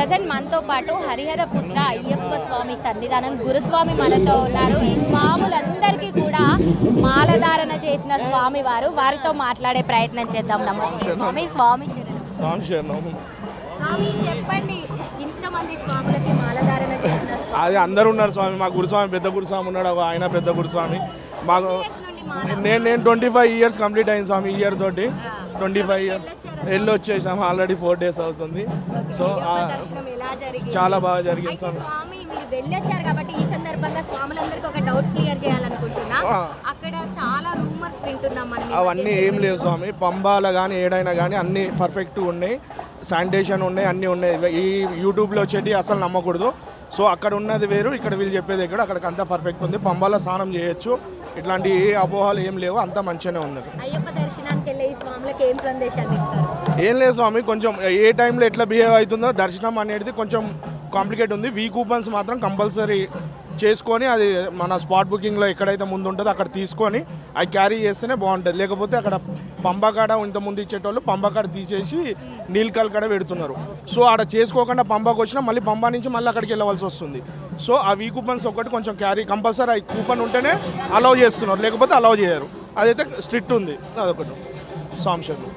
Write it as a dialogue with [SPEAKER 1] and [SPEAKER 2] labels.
[SPEAKER 1] Present మనతో పాటు హరిహర పుత్ర అయ్యప్ప స్వామి సన్నిధానం గురుస్వామి మనతో ఉన్నారు. ఈ స్వాములందరికీ కూడా మాలధారణ చేసిన స్వామి వారితో మాట్లాడే ప్రయత్నం చేద్దాం. నమస్తే స్వామి. స్వామి స్వామి చెప్పండి, ఇంతమంది స్వాములకి మాలధారణ చేసిన
[SPEAKER 2] అది అందరూ ఉన్నారు స్వామి. మా గురుస్వామి పెద్ద గురుస్వామి ఉన్నాడు, ఆయన పెద్ద గురుస్వామి. మాకు నేను 25 years కంప్లీట్ అయింది స్వామి. ఇయర్ తోటి 25 years వెళ్ళి వచ్చేసాము. ఆల్రెడీ 4 days అవుతుంది. సో చాలా బాగా జరిగింది స్వామి.
[SPEAKER 1] మీరు వెళ్ళొచ్చారు కాబట్టి ఈ సందర్భంగా స్వాములందరికీ ఒక డౌట్ క్లియర్ చేయాలనుకుంటున్నా. అక్కడ చాలా రూమర్స్ వింటున్నాం మనం.
[SPEAKER 2] అవన్నీ ఏం లేవు స్వామి. పంబాల కానీ ఏడైనా కానీ అన్నీ పర్ఫెక్ట్గా ఉన్నాయి, శానిటేషన్ ఉన్నాయి, అన్నీ ఉన్నాయి. ఈ యూట్యూబ్లో వచ్చేటి అసలు నమ్మకూడదు. సో అక్కడ ఉన్నది వేరు, ఇక్కడ వీళ్ళు చెప్పేది ఇక్కడ. అక్కడికి అంతా పర్ఫెక్ట్ ఉంది. పంబాలో స్నానం చేయొచ్చు. ఇట్లాంటి ఏ అపోహాలు ఏం లేవు, అంతా మంచిగానే ఉన్నది.
[SPEAKER 1] అయ్యప్ప దర్శనానికి వెళ్ళే ఈ స్వాములకు ఏం సందేశాన్ని ఇస్తారు?
[SPEAKER 2] ఏం లేదు స్వామి, కొంచెం ఏ టైంలో ఎట్లా బిహేవ్ అవుతుందో దర్శనం అనేది కొంచెం కాంప్లికేట్ ఉంది. కూపన్స్ మాత్రం కంపల్సరీ చేసుకొని అది మన స్పాట్ బుకింగ్లో ఎక్కడైతే ముందు ఉంటుందో అక్కడ తీసుకొని అవి క్యారీ చేస్తేనే బాగుంటుంది. లేకపోతే అక్కడ పంబకాడ ఇంతకుముందు ఇచ్చేటోళ్ళు పంబకాడ తీసేసి నీల్కల్ కాడ పెడుతున్నారు. సో ఆడ చేసుకోకుండా పంబాకు వచ్చినా మళ్ళీ పంబా నుంచి మళ్ళీ అక్కడికి వెళ్ళవలసి వస్తుంది. సో ఆ కూపన్స్ ఒకటి కొంచెం క్యారీ కంపల్సరీ ఆ కూపన్ ఉంటేనే అలౌ చేస్తున్నారు, లేకపోతే అలౌ చేయరు. అదైతే స్ట్రిక్ట్ ఉంది. అదొకటి సాంశర్లు.